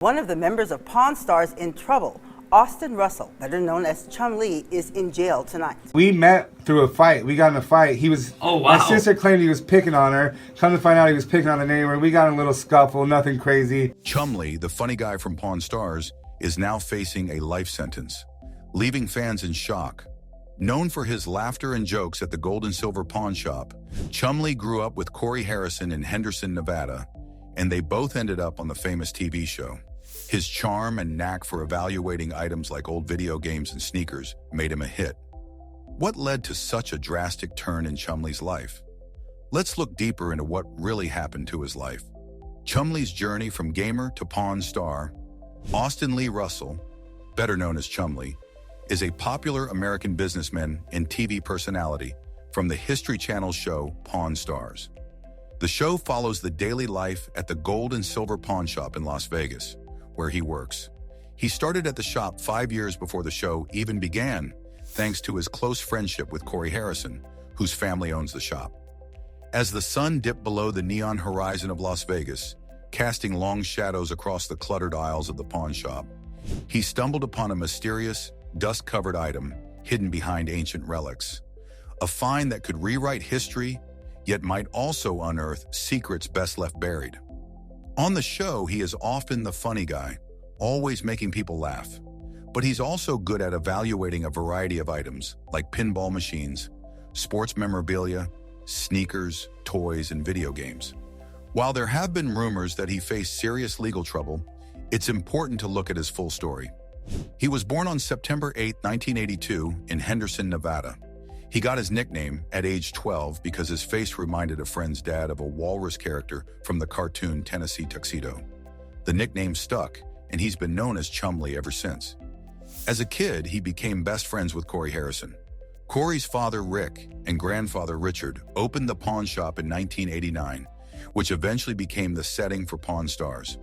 One of the members of Pawn Stars in trouble, Austin Russell, better known as Chumlee, is in jail tonight. We met through a fight. We got in a fight. My sister claimed he was picking on her. Come to find out he was picking on the neighbor. We got in a little scuffle, nothing crazy. Chumlee, the funny guy from Pawn Stars, is now facing a life sentence, leaving fans in shock. Known for his laughter and jokes at the gold and silver pawn shop, Chumlee grew up with Cory Harrison in Henderson, Nevada, and they both ended up on the famous TV show. His charm and knack for evaluating items like old video games and sneakers made him a hit. What led to such a drastic turn in Chumlee's life? Let's look deeper into what really happened to his life. Chumlee's journey from gamer to pawn star. Austin Lee Russell, better known as Chumlee, is a popular American businessman and TV personality from the History Channel show Pawn Stars. The show follows the daily life at the gold and silver pawn shop in Las Vegas, where he works. He started at the shop 5 years before the show even began, thanks to his close friendship with Cory Harrison, whose family owns the shop. As the sun dipped below the neon horizon of Las Vegas, casting long shadows across the cluttered aisles of the pawn shop, he stumbled upon a mysterious, dust-covered item hidden behind ancient relics. A find that could rewrite history, yet might also unearth secrets best left buried. On the show, he is often the funny guy, always making people laugh. But he's also good at evaluating a variety of items like pinball machines, sports memorabilia, sneakers, toys, and video games. While there have been rumors that he faced serious legal trouble, it's important to look at his full story. He was born on September 8, 1982, in Henderson, Nevada. He got his nickname at age 12 because his face reminded a friend's dad of a walrus character from the cartoon Tennessee Tuxedo. The nickname stuck, and he's been known as Chumlee ever since. As a kid, he became best friends with Cory Harrison. Cory's father, Rick, and grandfather, Richard, opened the pawn shop in 1989, which eventually became the setting for Pawn Stars.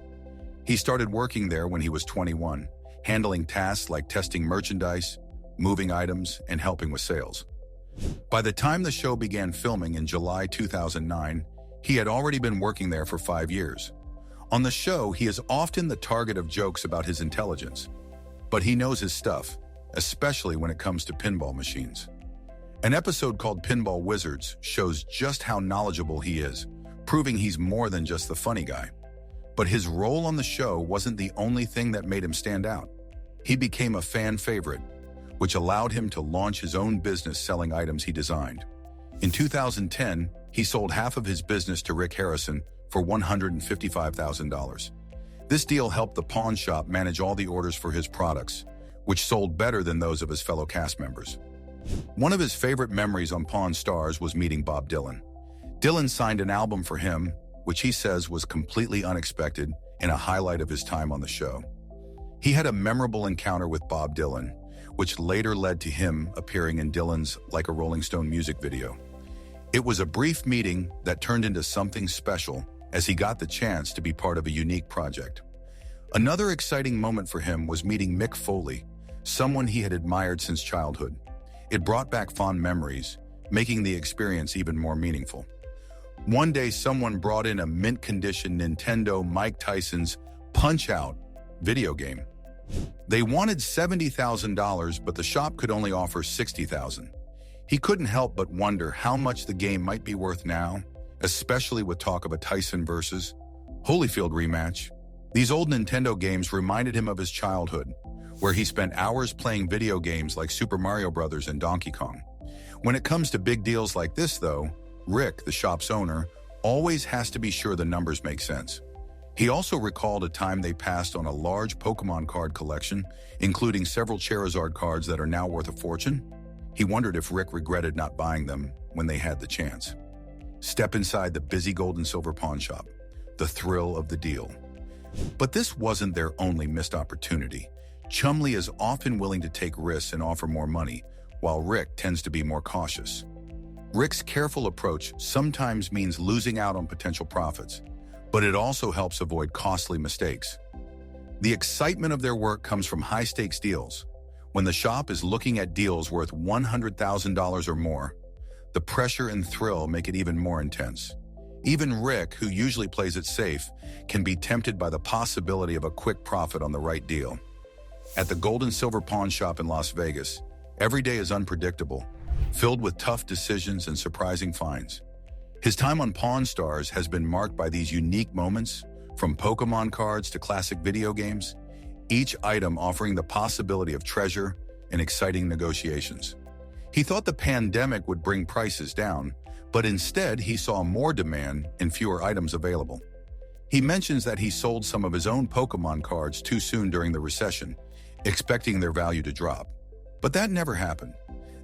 He started working there when he was 21, handling tasks like testing merchandise, moving items, and helping with sales. By the time the show began filming in July 2009, he had already been working there for 5 years. On the show, he is often the target of jokes about his intelligence, but he knows his stuff, especially when it comes to pinball machines. An episode called Pinball Wizards shows just how knowledgeable he is, proving he's more than just the funny guy. But his role on the show wasn't the only thing that made him stand out. He became a fan favorite, which allowed him to launch his own business selling items he designed. In 2010, he sold half of his business to Rick Harrison for $155,000. This deal helped the pawn shop manage all the orders for his products, which sold better than those of his fellow cast members. One of his favorite memories on Pawn Stars was meeting Bob Dylan. Dylan signed an album for him, which he says was completely unexpected and a highlight of his time on the show. He had a memorable encounter with Bob Dylan, which later led to him appearing in Dylan's Like a Rolling Stone music video. It was a brief meeting that turned into something special as he got the chance to be part of a unique project. Another exciting moment for him was meeting Mick Foley, someone he had admired since childhood. It brought back fond memories, making the experience even more meaningful. One day, someone brought in a mint-condition Nintendo Mike Tyson's Punch-Out! Video game. They wanted $70,000, but the shop could only offer $60,000. He couldn't help but wonder how much the game might be worth now, especially with talk of a Tyson versus Holyfield rematch. These old Nintendo games reminded him of his childhood, where he spent hours playing video games like Super Mario Bros. And Donkey Kong. When it comes to big deals like this, though, Rick, the shop's owner, always has to be sure the numbers make sense. He also recalled a time they passed on a large Pokemon card collection, including several Charizard cards that are now worth a fortune. He wondered if Rick regretted not buying them when they had the chance. Step inside the busy gold and silver pawn shop, the thrill of the deal. But this wasn't their only missed opportunity. Chumlee is often willing to take risks and offer more money, while Rick tends to be more cautious. Rick's careful approach sometimes means losing out on potential profits, but it also helps avoid costly mistakes. The excitement of their work comes from high-stakes deals. When the shop is looking at deals worth $100,000 or more, the pressure and thrill make it even more intense. Even Rick, who usually plays it safe, can be tempted by the possibility of a quick profit on the right deal. At the Gold and Silver Pawn Shop in Las Vegas, every day is unpredictable, filled with tough decisions and surprising finds. His time on Pawn Stars has been marked by these unique moments, from Pokemon cards to classic video games, each item offering the possibility of treasure and exciting negotiations. He thought the pandemic would bring prices down, but instead he saw more demand and fewer items available. He mentions that he sold some of his own Pokemon cards too soon during the recession, expecting their value to drop. But that never happened.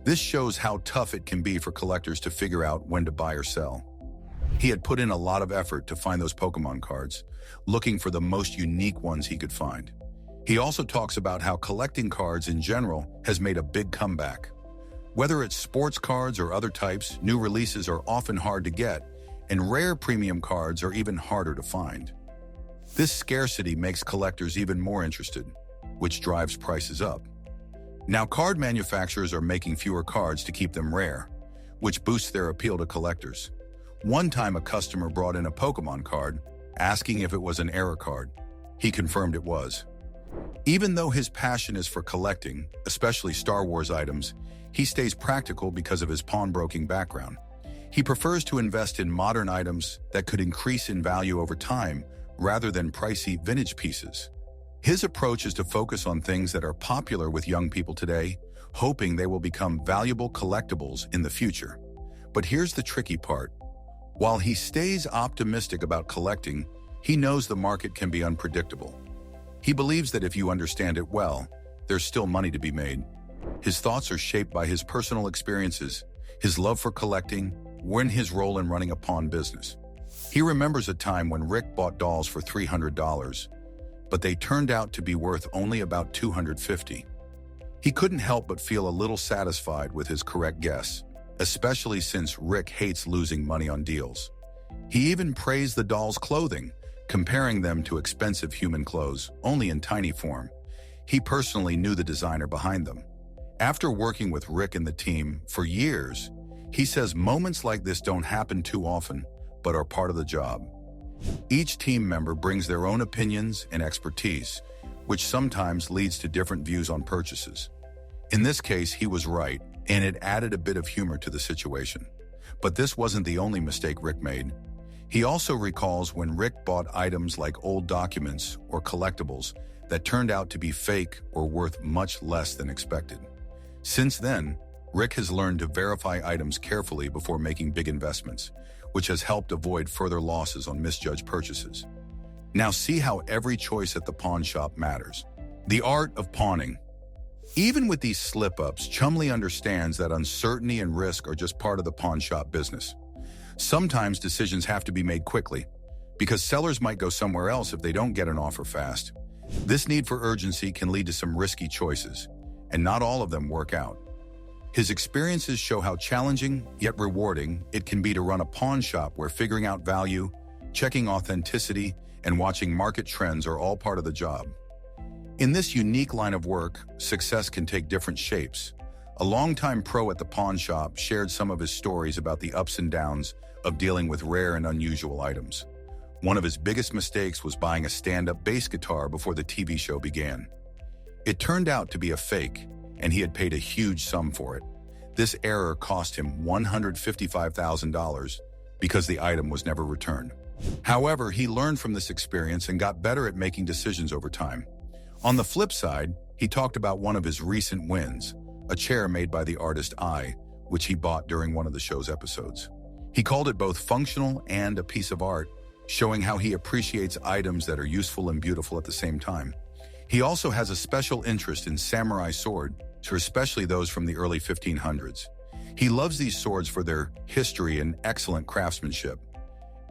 This shows how tough it can be for collectors to figure out when to buy or sell. He had put in a lot of effort to find those Pokemon cards, looking for the most unique ones he could find. He also talks about how collecting cards in general has made a big comeback. Whether it's sports cards or other types, new releases are often hard to get, and rare premium cards are even harder to find. This scarcity makes collectors even more interested, which drives prices up. Now, card manufacturers are making fewer cards to keep them rare, which boosts their appeal to collectors. One time a customer brought in a Pokemon card, asking if it was an error card. He confirmed it was. Even though his passion is for collecting, especially Star Wars items, he stays practical because of his pawnbroking background. He prefers to invest in modern items that could increase in value over time rather than pricey vintage pieces. His approach is to focus on things that are popular with young people today, hoping they will become valuable collectibles in the future. But here's the tricky part. While he stays optimistic about collecting, he knows the market can be unpredictable. He believes that if you understand it well, there's still money to be made. His thoughts are shaped by his personal experiences, his love for collecting, and his role in running a pawn business. He remembers a time when Rick bought dolls for $300, but they turned out to be worth only about $250. He couldn't help but feel a little satisfied with his correct guess, especially since Rick hates losing money on deals. He even praised the dolls' clothing, comparing them to expensive human clothes, only in tiny form. He personally knew the designer behind them. After working with Rick and the team for years, he says moments like this don't happen too often, but are part of the job. Each team member brings their own opinions and expertise, which sometimes leads to different views on purchases. In this case, he was right, and it added a bit of humor to the situation. But this wasn't the only mistake Rick made. He also recalls when Rick bought items like old documents or collectibles that turned out to be fake or worth much less than expected. Since then, Rick has learned to verify items carefully before making big investments, which has helped avoid further losses on misjudged purchases. Now see how every choice at the pawn shop matters. The art of pawning. Even with these slip-ups, Chumlee understands that uncertainty and risk are just part of the pawn shop business. Sometimes decisions have to be made quickly, because sellers might go somewhere else if they don't get an offer fast. This need for urgency can lead to some risky choices, and not all of them work out. His experiences show how challenging, yet rewarding, it can be to run a pawn shop where figuring out value, checking authenticity, and watching market trends are all part of the job. In this unique line of work, success can take different shapes. A longtime pro at the pawn shop shared some of his stories about the ups and downs of dealing with rare and unusual items. One of his biggest mistakes was buying a stand-up bass guitar before the TV show began. It turned out to be a fake, and he had paid a huge sum for it. This error cost him $155,000 because the item was never returned. However, he learned from this experience and got better at making decisions over time. On the flip side, he talked about one of his recent wins, a chair made by the artist I, which he bought during one of the show's episodes. He called it both functional and a piece of art, showing how he appreciates items that are useful and beautiful at the same time. He also has a special interest in samurai swords, especially those from the early 1500s. He loves these swords for their history and excellent craftsmanship.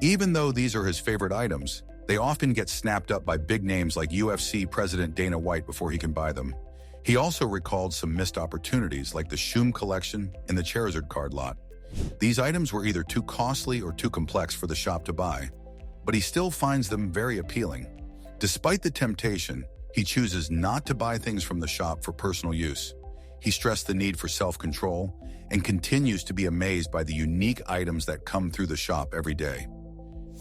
Even though these are his favorite items, they often get snapped up by big names like UFC President Dana White before he can buy them. He also recalled some missed opportunities like the Chumlee collection and the Charizard card lot. These items were either too costly or too complex for the shop to buy, but he still finds them very appealing. Despite the temptation, he chooses not to buy things from the shop for personal use. He stressed the need for self-control and continues to be amazed by the unique items that come through the shop every day.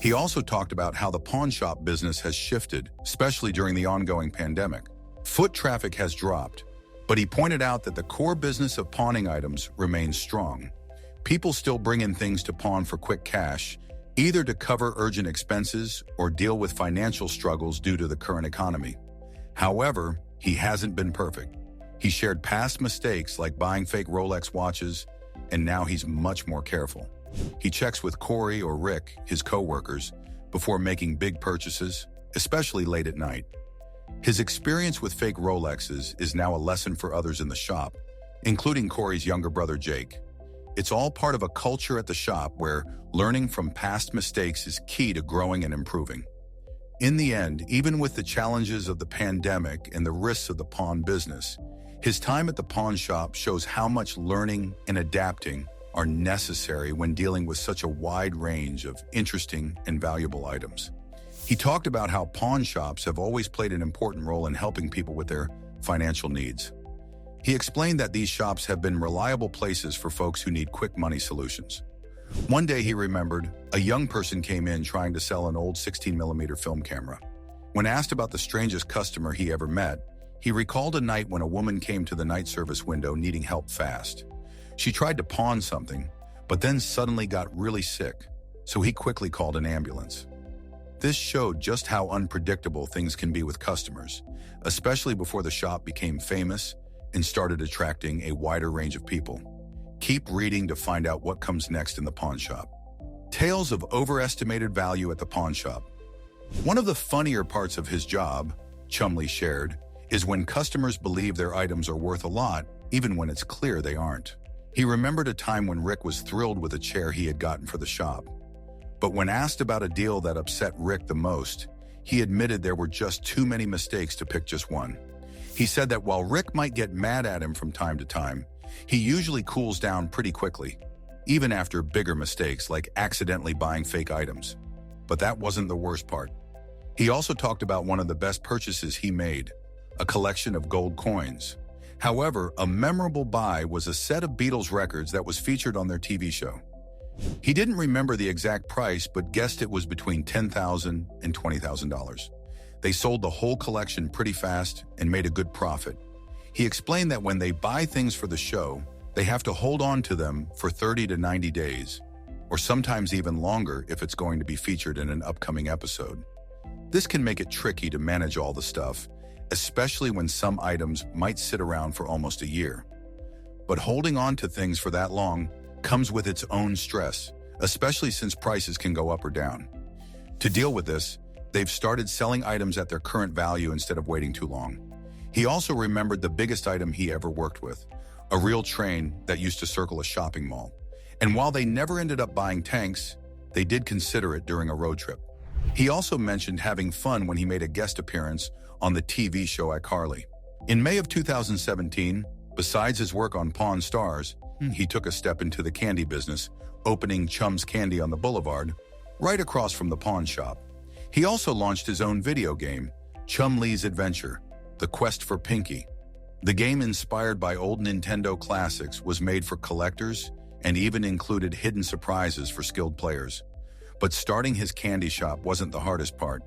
He also talked about how the pawn shop business has shifted, especially during the ongoing pandemic. Foot traffic has dropped, but he pointed out that the core business of pawning items remains strong. People still bring in things to pawn for quick cash, either to cover urgent expenses or deal with financial struggles due to the current economy. However, he hasn't been perfect. He shared past mistakes like buying fake Rolex watches, and now he's much more careful. He checks with Cory or Rick, his co-workers, before making big purchases, especially late at night. His experience with fake Rolexes is now a lesson for others in the shop, including Cory's younger brother Jake. It's all part of a culture at the shop where learning from past mistakes is key to growing and improving. In the end, even with the challenges of the pandemic and the risks of the pawn business, his time at the pawn shop shows how much learning and adapting are necessary when dealing with such a wide range of interesting and valuable items. He talked about how pawn shops have always played an important role in helping people with their financial needs. He explained that these shops have been reliable places for folks who need quick money solutions. One day he remembered, a young person came in trying to sell an old 16mm film camera. When asked about the strangest customer he ever met, he recalled a night when a woman came to the night service window needing help fast. She tried to pawn something, but then suddenly got really sick, so he quickly called an ambulance. This showed just how unpredictable things can be with customers, especially before the shop became famous and started attracting a wider range of people. Keep reading to find out what comes next in the pawn shop. Tales of overestimated value at the pawn shop. One of the funnier parts of his job, Chumlee shared, is when customers believe their items are worth a lot, even when it's clear they aren't. He remembered a time when Rick was thrilled with a chair he had gotten for the shop. But when asked about a deal that upset Rick the most, he admitted there were just too many mistakes to pick just one. He said that while Rick might get mad at him from time to time, he usually cools down pretty quickly, even after bigger mistakes like accidentally buying fake items. But that wasn't the worst part. He also talked about one of the best purchases he made, a collection of gold coins. However, a memorable buy was a set of Beatles records that was featured on their TV show. He didn't remember the exact price, but guessed it was between $10,000 and $20,000. They sold the whole collection pretty fast and made a good profit. He explained that when they buy things for the show, they have to hold on to them for 30 to 90 days, or sometimes even longer if it's going to be featured in an upcoming episode. This can make it tricky to manage all the stuff, especially when some items might sit around for almost a year. But holding on to things for that long comes with its own stress, especially since prices can go up or down. To deal with this, they've started selling items at their current value instead of waiting too long. He also remembered the biggest item he ever worked with, a real train that used to circle a shopping mall. And while they never ended up buying tanks, they did consider it during a road trip. He also mentioned having fun when he made a guest appearance on the TV show iCarly. In May of 2017, besides his work on Pawn Stars, he took a step into the candy business, opening Chum's Candy on the Boulevard, right across from the pawn shop. He also launched his own video game, Chumlee's Adventure, The Quest for Pinky. The game, inspired by old Nintendo classics, was made for collectors and even included hidden surprises for skilled players. But starting his candy shop wasn't the hardest part.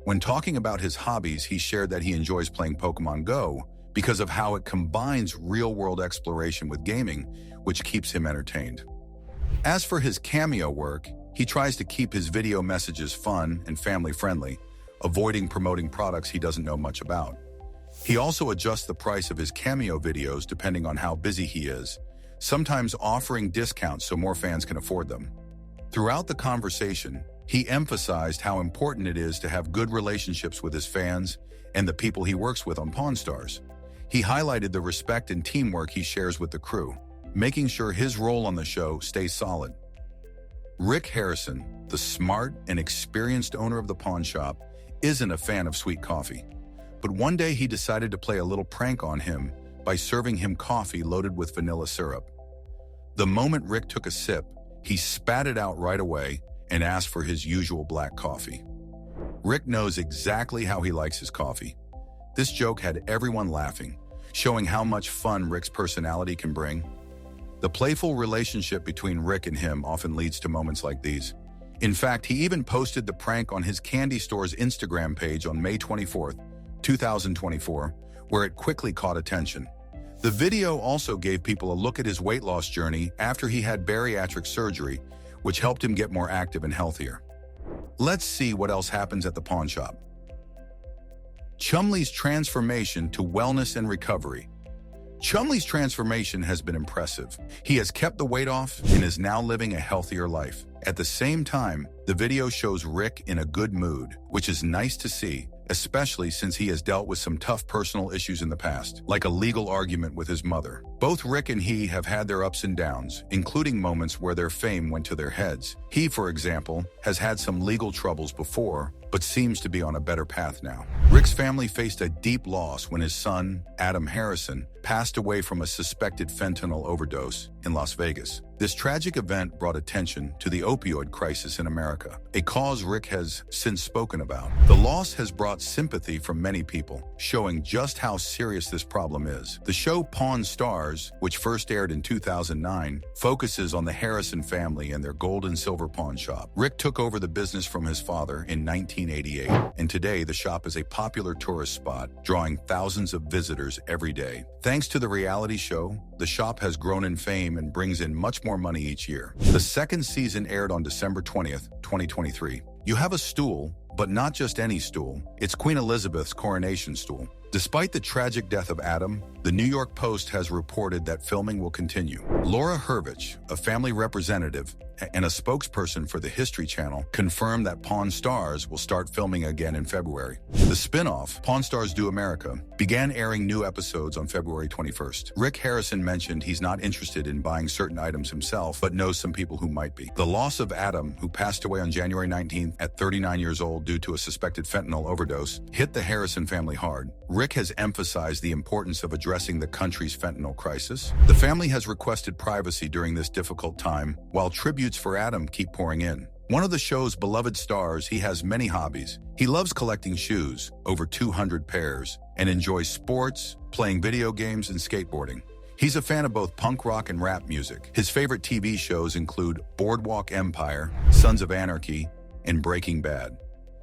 When talking about his hobbies, he shared that he enjoys playing Pokemon Go because of how it combines real-world exploration with gaming, which keeps him entertained. As for his cameo work, he tries to keep his video messages fun and family-friendly, avoiding promoting products he doesn't know much about. He also adjusts the price of his cameo videos depending on how busy he is, sometimes offering discounts so more fans can afford them. Throughout the conversation, he emphasized how important it is to have good relationships with his fans and the people he works with on Pawn Stars. He highlighted the respect and teamwork he shares with the crew, making sure his role on the show stays solid. Rick Harrison, the smart and experienced owner of the pawn shop, isn't a fan of sweet coffee. But one day he decided to play a little prank on him by serving him coffee loaded with vanilla syrup. The moment Rick took a sip, he spat it out right away and asked for his usual black coffee. Rick knows exactly how he likes his coffee. This joke had everyone laughing, showing how much fun Rick's personality can bring. The playful relationship between Rick and him often leads to moments like these. In fact, he even posted the prank on his candy store's Instagram page on May 24, 2024, where it quickly caught attention. The video also gave people a look at his weight loss journey after he had bariatric surgery, which helped him get more active and healthier. Let's see what else happens at the pawn shop. Chumlee's transformation to wellness and recovery. Chumlee's transformation has been impressive. He has kept the weight off and is now living a healthier life. At the same time, the video shows Rick in a good mood, which is nice to see, especially since he has dealt with some tough personal issues in the past, like a legal argument with his mother. Both Rick and he have had their ups and downs, including moments where their fame went to their heads. He, for example, has had some legal troubles before, but seems to be on a better path now. Rick's family faced a deep loss when his son, Adam Harrison, passed away from a suspected fentanyl overdose in Las Vegas. This tragic event brought attention to the opioid crisis in America, a cause Rick has since spoken about. The loss has brought sympathy from many people, showing just how serious this problem is. The show Pawn Stars, which first aired in 2009, focuses on the Harrison family and their gold and silver pawn shop. Rick took over the business from his father in 1988, and today the shop is a popular tourist spot, drawing thousands of visitors every day. Thanks to the reality show, the shop has grown in fame and brings in much more money each year. The second season aired on December 20th, 2023. You have a stool, but not just any stool. It's Queen Elizabeth's coronation stool. Despite the tragic death of Adam, the New York Post has reported that filming will continue. Laura Hervich, a family representative and a spokesperson for the History Channel, confirmed that Pawn Stars will start filming again in February. The spin-off, Pawn Stars Do America, began airing new episodes on February 21st. Rick Harrison mentioned he's not interested in buying certain items himself, but knows some people who might be. The loss of Adam, who passed away on January 19th at 39 years old due to a suspected fentanyl overdose, hit the Harrison family hard. Rick has emphasized the importance of addressing the country's fentanyl crisis. The family has requested privacy during this difficult time, while tributes for Adam keep pouring in. One of the show's beloved stars, he has many hobbies. He loves collecting shoes, over 200 pairs, and enjoys sports, playing video games, and skateboarding. He's a fan of both punk rock and rap music. His favorite TV shows include Boardwalk Empire, Sons of Anarchy, and Breaking Bad.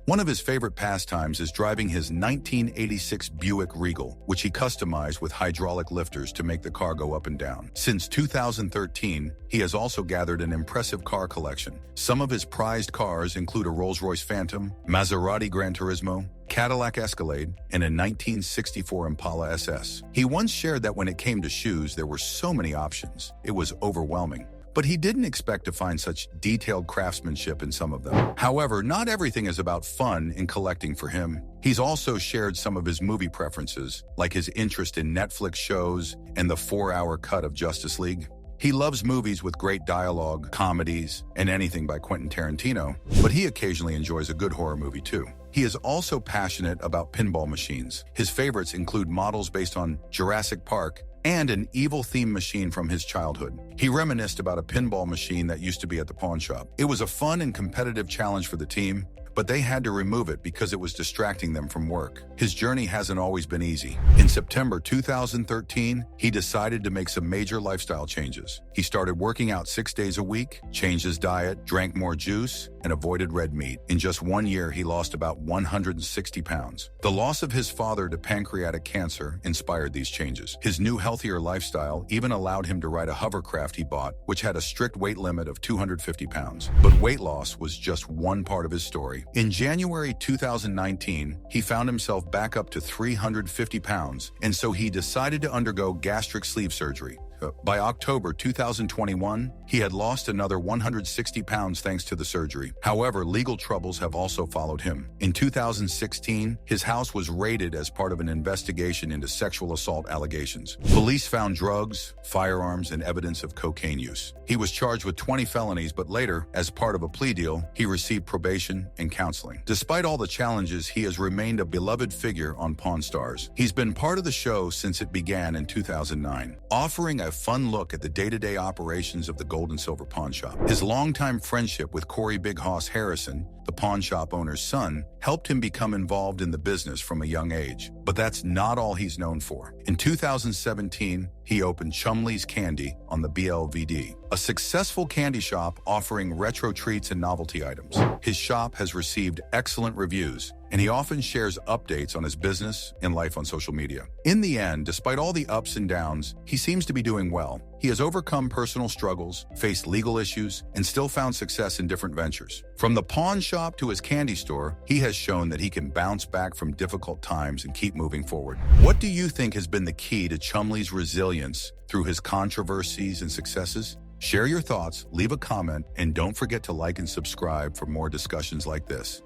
One of his favorite pastimes is driving his 1986 Buick Regal, which he customized with hydraulic lifters to make the car go up and down. Since 2013, he has also gathered an impressive car collection. Some of his prized cars include a Rolls-Royce Phantom, Maserati Gran Turismo, Cadillac Escalade, and a 1964 Impala SS. He once shared that when it came to shoes, there were so many options. It was overwhelming. But he didn't expect to find such detailed craftsmanship in some of them. However, not everything is about fun in collecting for him. He's also shared some of his movie preferences, like his interest in Netflix shows and the 4-hour cut of Justice League. He loves movies with great dialogue, comedies, and anything by Quentin Tarantino, but he occasionally enjoys a good horror movie too. He is also passionate about pinball machines. His favorites include models based on Jurassic Park and an evil-themed machine from his childhood. He reminisced about a pinball machine that used to be at the pawn shop. It was a fun and competitive challenge for the team, but they had to remove it because it was distracting them from work. His journey hasn't always been easy. In September 2013, he decided to make some major lifestyle changes. He started working out 6 days a week, changed his diet, drank more juice, and avoided red meat. In just 1 year, he lost about 160 pounds. The loss of his father to pancreatic cancer inspired these changes. His new, healthier lifestyle even allowed him to ride a hovercraft he bought, which had a strict weight limit of 250 pounds. But weight loss was just one part of his story. In January 2019, he found himself back up to 350 pounds, and so he decided to undergo gastric sleeve surgery. By October 2021, he had lost another 160 pounds thanks to the surgery. However, legal troubles have also followed him. In 2016, his house was raided as part of an investigation into sexual assault allegations. Police found drugs, firearms, and evidence of cocaine use. He was charged with 20 felonies, but later, as part of a plea deal, he received probation and counseling. Despite all the challenges, he has remained a beloved figure on Pawn Stars. He's been part of the show since it began in 2009, offering a a fun look at the day-to-day operations of the gold and silver pawn shop. His longtime friendship with Cory Big Hoss Harrison, the pawn shop owner's son, helped him become involved in the business from a young age. But that's not all he's known for. In 2017, he opened Chumlee's Candy on the BLVD, a successful candy shop offering retro treats and novelty items. His shop has received excellent reviews, and he often shares updates on his business and life on social media. In the end, despite all the ups and downs, he seems to be doing well. He has overcome personal struggles, faced legal issues, and still found success in different ventures. From the pawn shop to his candy store, he has shown that he can bounce back from difficult times and keep moving forward. What do you think has been the key to Chumlee's resilience through his controversies and successes? Share your thoughts, leave a comment, and don't forget to like and subscribe for more discussions like this.